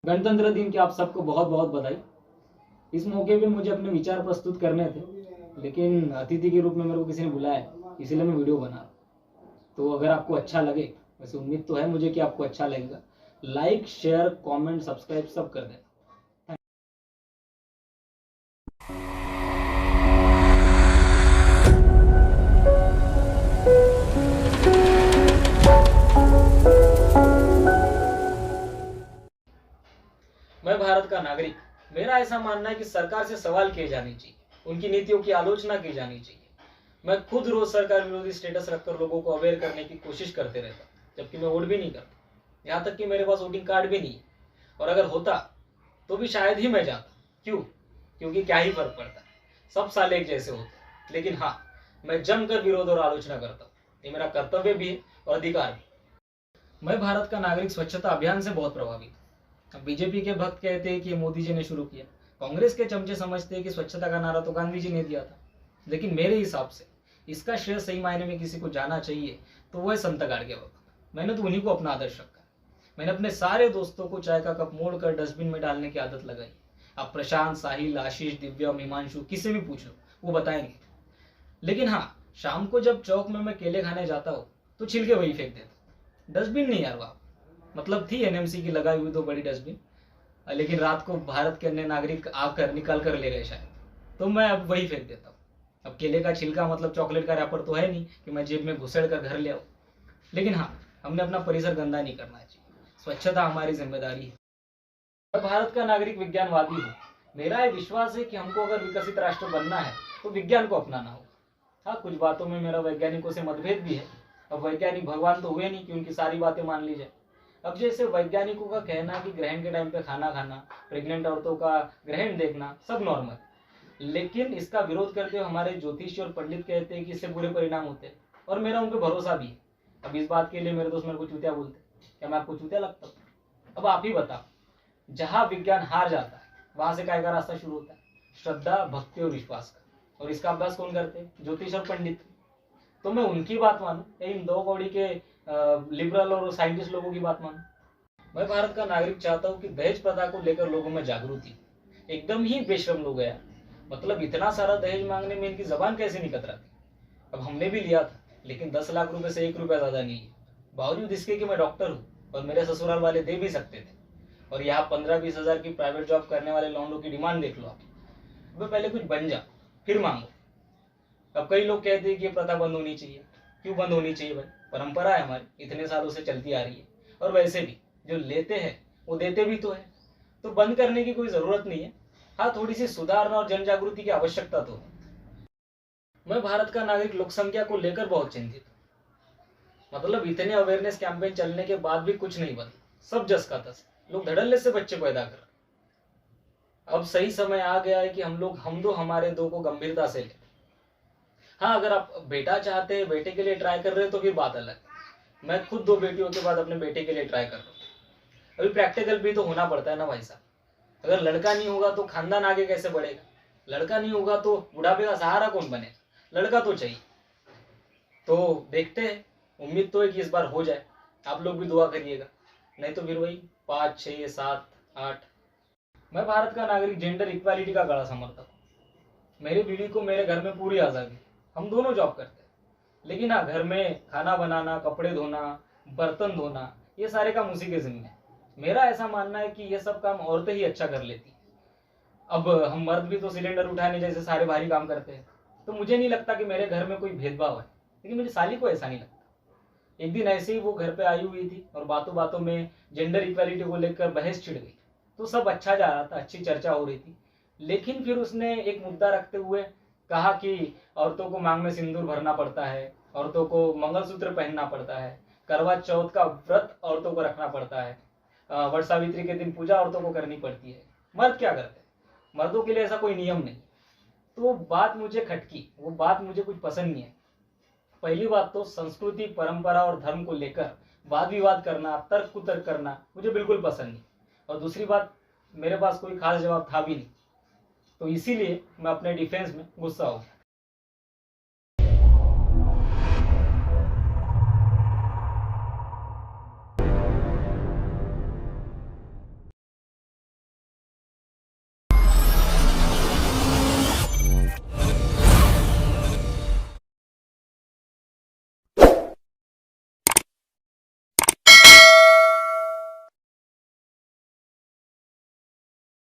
गणतंत्र दिन की आप सबको बहुत बहुत बधाई। इस मौके पे मुझे अपने विचार प्रस्तुत करने थे, लेकिन अतिथि के रूप में मेरे को किसी ने बुलाया, इसीलिए मैं वीडियो बना रहा हूं। तो अगर आपको अच्छा लगे, वैसे उम्मीद तो है मुझे कि आपको अच्छा लगेगा, लाइक शेयर कमेंट सब्सक्राइब सब कर देना। मैं भारत का नागरिक, मेरा ऐसा मानना है कि सरकार से सवाल किए जाने चाहिए, उनकी नीतियों की आलोचना की जानी चाहिए। मैं खुद रोज सरकार विरोधी स्टेटस रखकर लोगों को अवेयर करने की कोशिश करते रहता, जबकि मैं वोट भी नहीं करता। यहाँ तक कि मेरे पास वोटिंग कार्ड भी नहीं है, और अगर होता तो भी शायद ही मैं जाता। क्यों? क्योंकि क्या ही फर्क पड़ता है, सब साल एक जैसे होते। लेकिन हाँ, मैं जमकर विरोध और आलोचना करता हूँ, ये मेरा कर्तव्य भी है और अधिकार भी। मैं भारत का नागरिक स्वच्छता अभियान से बहुत प्रभावित हूँ। बीजेपी के भक्त कहते हैं कि मोदी जी ने शुरू किया, कांग्रेस के चमचे समझते हैं कि स्वच्छता का नारा तो गांधी जी ने दिया था। लेकिन मेरे हिसाब से इसका श्रेय सही मायने में किसी को जाना चाहिए तो वह संत गाडगे बाबा। मैंने तो उन्हीं को अपना आदर्श रखा। मैंने अपने सारे दोस्तों को चाय का कप मोड़कर डस्टबिन में डालने की आदत लगाई। आप प्रशांत, साहिल, आशीष, दिव्यम, हिमांशु किसी भी पूछ लो, वो बताएंगे। लेकिन हाँ, शाम को जब चौक में मैं केले खाने जाता हूँ तो छिलके वही फेंक देता। डस्टबिन नहीं यार, वाह, मतलब थी एनएमसी की लगाई हुई तो बड़ी डस्टबिन, लेकिन रात को भारत के अन्य नागरिक आकर निकाल कर ले गए शायद, तो मैं अब वही फेंक देता हूँ। अब केले का छिलका मतलब चॉकलेट का रैपर तो है नहीं कि मैं जेब में घुसेड़ कर घर ले आऊँ। लेकिन हाँ, हमने अपना परिसर गंदा नहीं करना चाहिए, स्वच्छता हमारी जिम्मेदारी है। मैं भारत का नागरिक विज्ञानवादी हूँ। मेरा ये विश्वास है कि हमको अगर विकसित राष्ट्र बनना है तो विज्ञान को अपनाना होगा। हाँ, कुछ बातों में मेरा वैज्ञानिकों से मतभेद भी है। अब वैज्ञानिक भगवान तो हुए नहीं कि उनकी सारी बातें मान ली जाए। अब जैसे वैज्ञानिकों का कहना है कि ग्रहण के टाइम पे खाना खाना, प्रेग्नेंट औरतों का ग्रहण देखना सब नॉर्मल, लेकिन इसका विरोध करते हुए हमारे ज्योतिषी और पंडित कहते हैं कि इससे बुरे परिणाम होते हैं, और मेरा उन पर भरोसा भी है। अब इस बात के लिए मेरे दोस्त मेरे को चूतिया बोलते, क्या मैं आपको चूतिया लगता हूँ? अब आप ही बताओ, जहां विज्ञान हार जाता है वहां से काय का रास्ता शुरू होता है? श्रद्धा, भक्ति और विश्वास का। और इसका अभ्यास कौन करते हैं? ज्योतिष और पंडित। तो मैं उनकी बात मानूं या इन दो कौड़ी के लिबरल और साइंटिस्ट लोगों की बात मानूं? मैं भारत का नागरिक चाहता हूं कि दहेज प्रथा को लेकर लोगों में जागृति। एकदम ही बेशरम लोग हैं, मतलब इतना सारा दहेज मांगने में इनकी जबान कैसे नहीं कतराती? अब हमने भी लिया था, लेकिन 10 लाख रुपए से 1 रुपया ज्यादा नहीं है, बावजूद इसके कि मैं डॉक्टर हूँ और मेरे ससुराल वाले दे भी सकते थे। और यहाँ 15-20 हजार की प्राइवेट जॉब करने वाले लौंडों की डिमांड देख लो आप। अब पहले कुछ बन जा फिर मांगो। अब कई लोग कहते हैं कि ये प्रथा बंद होनी चाहिए। क्यों बंद होनी चाहिए भाई? परंपरा है हमारी, इतने सालों से चलती आ रही है। और वैसे भी जो लेते हैं वो देते भी तो है, तो बंद करने की कोई जरूरत नहीं है। हाँ, थोड़ी सी सुधारना और जन जागृति की आवश्यकता तो है। मैं भारत का नागरिक लोक संख्या को लेकर बहुत चिंतित हूँ। मतलब इतने अवेयरनेस कैंपेन चलने के बाद भी कुछ नहीं बदला, सब जस का तस। लोग धड़ल्ले से बच्चे पैदा कर रहे। अब सही समय आ गया है कि हम लोग हम दो हमारे दो को गंभीरता से लें। हाँ, अगर आप बेटा चाहते हैं, बेटे के लिए ट्राई कर रहे हैं तो फिर बात अलग है। मैं खुद 2 बेटियों के बाद अपने बेटे के लिए ट्राई कर रहा हूँ। अभी प्रैक्टिकल भी तो होना पड़ता है ना भाई साहब। अगर लड़का नहीं होगा तो खानदान आगे कैसे बढ़ेगा? लड़का नहीं होगा तो बुढ़ापे का सहारा कौन बनेगा? लड़का तो चाहिए। तो देखते हैं, उम्मीद तो है कि इस बार हो जाए। आप लोग भी दुआ करिएगा, नहीं तो फिर वही 5, 6, 7, 8। मैं भारत का नागरिक जेंडर इक्वालिटी का बड़ा समर्थक हूँ। मेरी बीवी को मेरे घर में पूरी आज़ादी, हम दोनों जॉब करते हैं। लेकिन हाँ, घर में खाना बनाना, कपड़े धोना, बर्तन धोना, ये सारे काम उसी के जिम्मे है। मेरा ऐसा मानना है कि ये सब काम औरतें ही अच्छा कर लेती। अब हम मर्द भी तो सिलेंडर उठाने जैसे सारे भारी काम करते हैं, तो मुझे नहीं लगता कि मेरे घर में कोई भेदभाव है। लेकिन मेरी साली को ऐसा नहीं लगता। एक दिन ऐसे ही वो घर पे आई हुई थी और बातों बातों में जेंडर इक्वालिटी को लेकर बहस छिड़ गई। तो सब अच्छा जा रहा था, अच्छी चर्चा हो रही थी। लेकिन फिर उसने एक मुद्दा रखते हुए कहा कि औरतों को मांग में सिंदूर भरना पड़ता है, औरतों को मंगलसूत्र पहनना पड़ता है, करवा चौथ का व्रत औरतों को रखना पड़ता है, वट सावित्री के दिन पूजा औरतों को करनी पड़ती है। मर्द क्या करते हैं? मर्दों के लिए ऐसा कोई नियम नहीं। तो वो बात मुझे खटकी, वो बात मुझे कुछ पसंद नहीं है। पहली बात तो संस्कृति, परंपरा और धर्म को लेकर वाद विवाद करना, तर्क कुतर्क करना मुझे बिल्कुल पसंद नहीं। और दूसरी बात, मेरे पास कोई खास जवाब था भी नहीं, तो इसीलिए मैं अपने डिफेंस में गुस्सा हो गया।